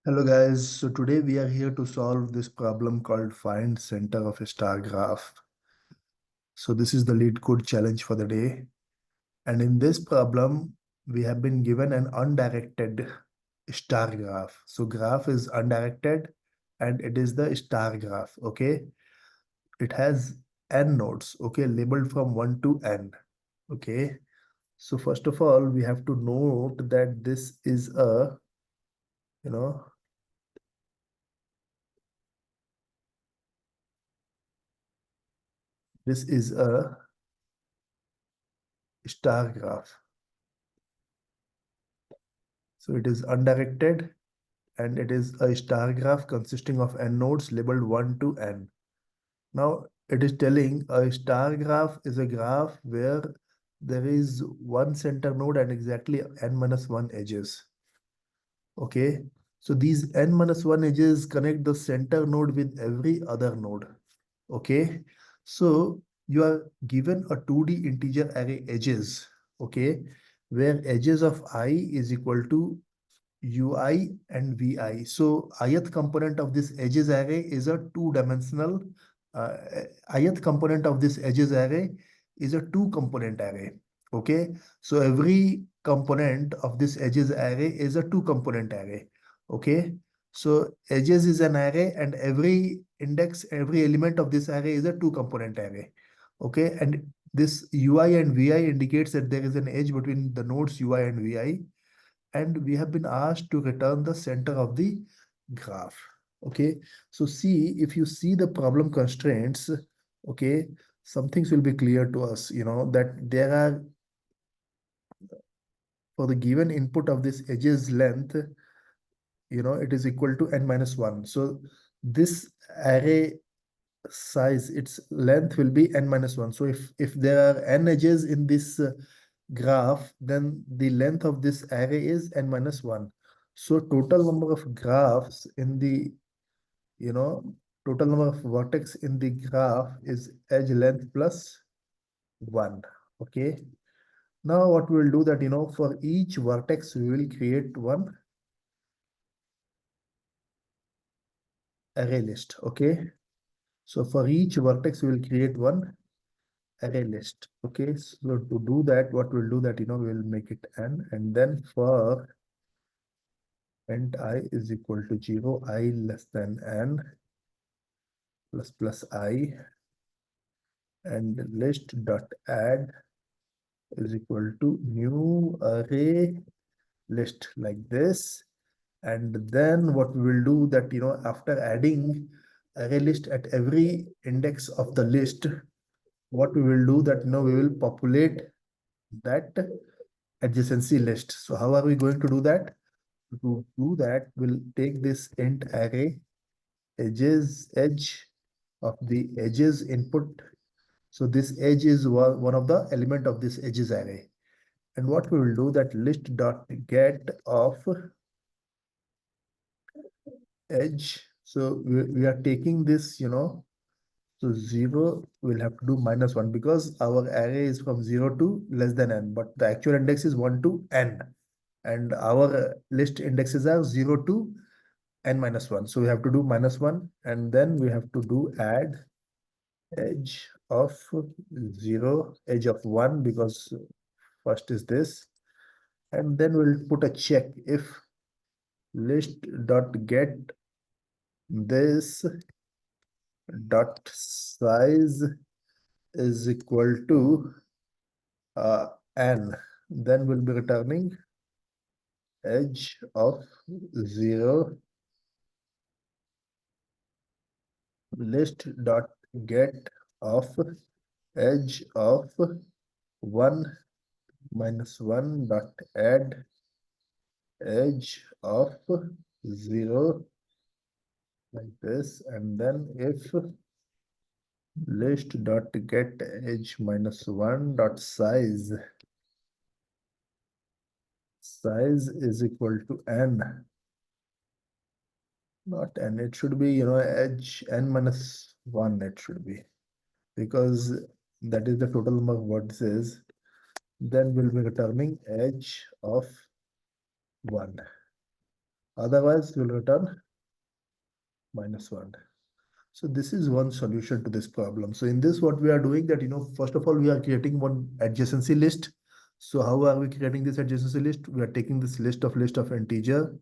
Hello guys, so today we are here to solve this problem called find center of a star graph. So this is the lead code challenge for the day. And in this problem, we have been given an undirected star graph. So graph is undirected and it is the star graph, okay? It has n nodes, okay, labeled from 1 to n, okay? So first of all, we have to note that this is a, you know, this is a star graph. So it is undirected and it is a star graph consisting of n nodes labeled 1 to n. Now it is telling a star graph is a graph where there is one center node and exactly n minus 1 edges. Okay, so these n minus 1 edges connect the center node with every other node. Okay, so you are given a 2D integer array edges. Okay, where edges of I is equal to ui and vi. So ith component of this edges array is a two-dimensional uh, ith component of this edges array is a two-component array. Okay, so every component of this edges array is a two-component array. Okay, so edges is an array and every index, every element of this array is a two-component array. Okay, and this ui and vi indicates that there is an edge between the nodes ui and vi, and we have been asked to return the center of the graph. Okay, so see, if you see the problem constraints, okay, some things will be clear to us, that there are, for the given input of this edges length, it is equal to n minus 1. So this array size, its length will be n minus 1. So if there are n edges in this graph, then the length of this array is n minus 1. So total number of graphs in the, you know, total number of vertex in the graph is edge length plus 1. Okay. Now what we will do that, for each vertex, we will create one array list. Okay. So for each vertex, we will create one array list. Okay. So to do that, what we'll do that, we will make it n, and then for int I is equal to 0, I less than n plus plus I, and list dot add is equal to new array list, like this. And then what we will do that, after adding array list at every index of the list, what we will do that, we will populate that adjacency list. So how are we going to do that? To do that, we'll take this int array edge of the edges input. So this edge is one of the element of this edges array. And what we will do that list dot get of edge. So we are taking this, so 0 will have to do minus 1 because our array is from 0 to less than n, but the actual index is 1 to n. And our list indexes are 0 to n minus 1. So we have to do minus 1, and then we have to do add edge of 0, edge of 1, because first is this, and then we'll put a check if list dot get this dot size is equal to n, then we'll be returning edge of 0, list dot get of edge of 1 minus 1 dot add edge of 0, like this. And then if list dot get edge minus 1 dot size is equal to n, not n, it should be, edge n minus 1, it should be, because that is the total number of vertices. Then we'll be returning edge of 1. Otherwise, we'll return -1. So this is one solution to this problem. So in this, what we are doing that, first of all, we are creating one adjacency list. So how are we creating this adjacency list? We are taking this list of integer,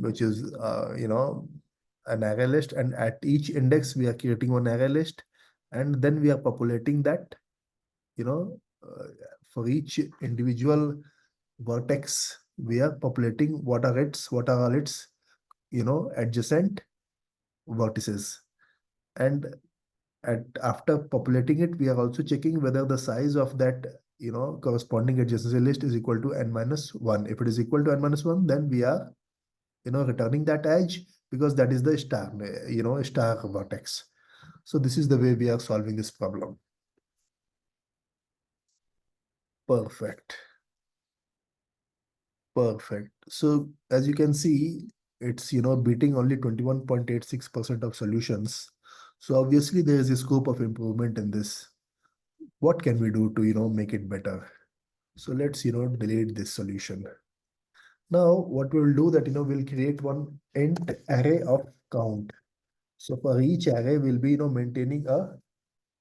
which is, an array list. And at each index, we are creating one array list. And then we are populating that, for each individual vertex, we are populating what are all its, adjacent vertices. And after populating it, we are also checking whether the size of that, corresponding adjacency list is equal to n-1. If it is equal to n-1, then we are, returning that edge, because that is the star vertex. So this is the way we are solving this problem. Perfect. Perfect. So as you can see, it's, beating only 21.86% of solutions. So obviously there is a scope of improvement in this. What can we do to, make it better? So let's, delete this solution. Now what we'll do that, we'll create one int array of count. So for each array, we'll be, maintaining a,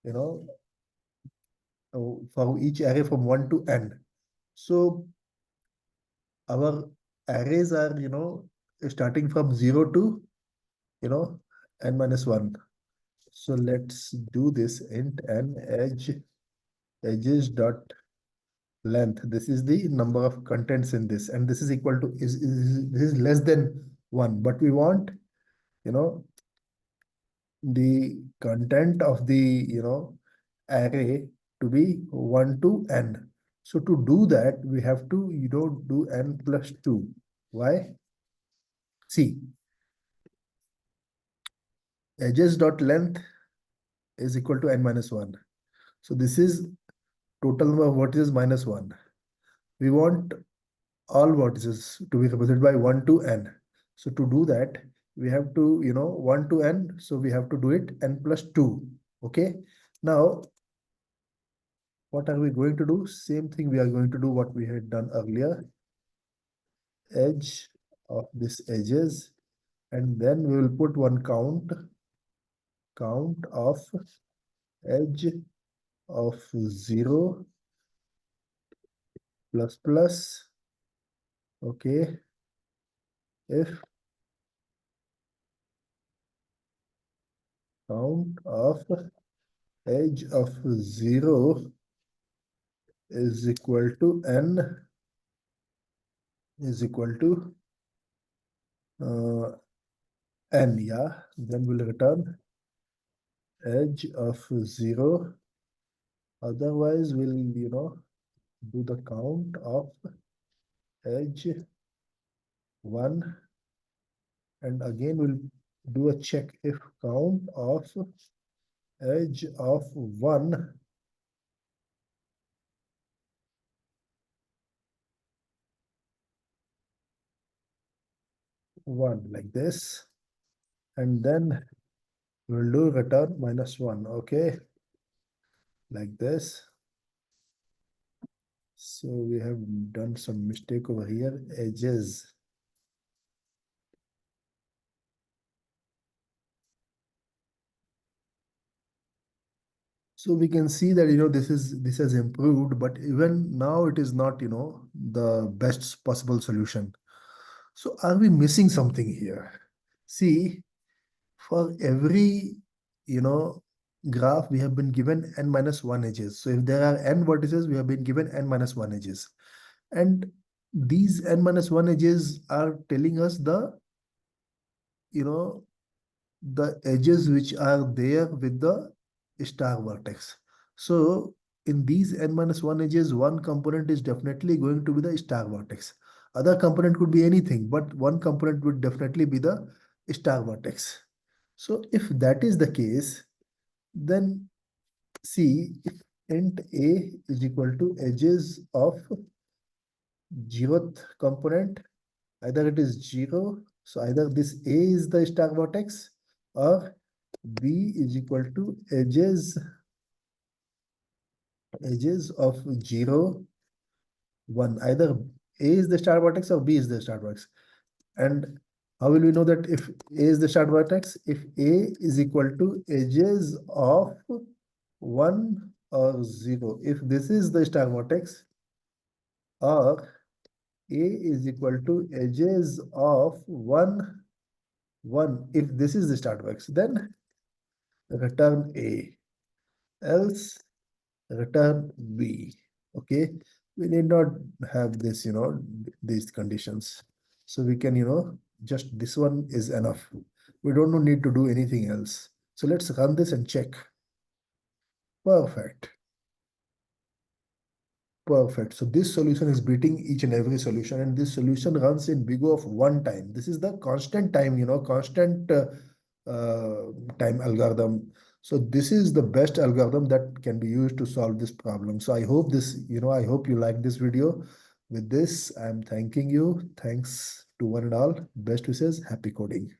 you know, for each array from 1 to n. So our arrays are, starting from 0 to, n-1. So let's do this int n edges dot length. This is the number of contents in this, and this is equal to this is less than 1, but we want, the content of the, array to be 1 to n. So to do that, we have to, do n plus 2. Why? See, edges dot length is equal to n-1. So this is total number of vertices minus 1. We want all vertices to be represented by 1 to n. So to do that, we have to, 1 to n. So we have to do it n plus 2. Okay. Now, what are we going to do? Same thing we are going to do what we had done earlier. Edge of this edges. And then we will put one count of edge of 0 plus plus. Okay. If count of edge of 0 is equal to n is equal to n, yeah, then we'll return edge of 0. Otherwise, we'll, do the count of edge 1. And again, we'll do a check if count of edge of 1 like this, and then we'll do return -1. Okay, like this. So we have done some mistake over here. Edges. So we can see that, this has improved, but even now it is not, the best possible solution. So are we missing something here? See, for every, graph, we have been given n-1 edges. So if there are n vertices, we have been given n-1 edges. And these n-1 edges are telling us the, the edges which are there with the star vertex. So in these n-1 edges, one component is definitely going to be the star vertex. Other component could be anything, but one component would definitely be the star vertex. So if that is the case, then see, if int a is equal to edges of 0th component, either it is 0, so either this a is the star vertex, or b is equal to edges of 0, 1. Either a is the star vertex or b is the star vertex. And how will we know that if A is the start vertex? If A is equal to edges of 1 or 0. If this is the star vertex, or A is equal to edges of 1, 1. If this is the start vertex, then return A. Else return B. Okay, we need not have this, these conditions. So we can, just this one is enough. We don't need to do anything else. So let's run this and check. Perfect. Perfect. So this solution is beating each and every solution, and this solution runs in big O of 1 time. This is the constant time, constant time algorithm. So this is the best algorithm that can be used to solve this problem. So I hope this, I hope you like this video. With this, I'm thanking you. Thanks to one and all. Best wishes. Happy coding.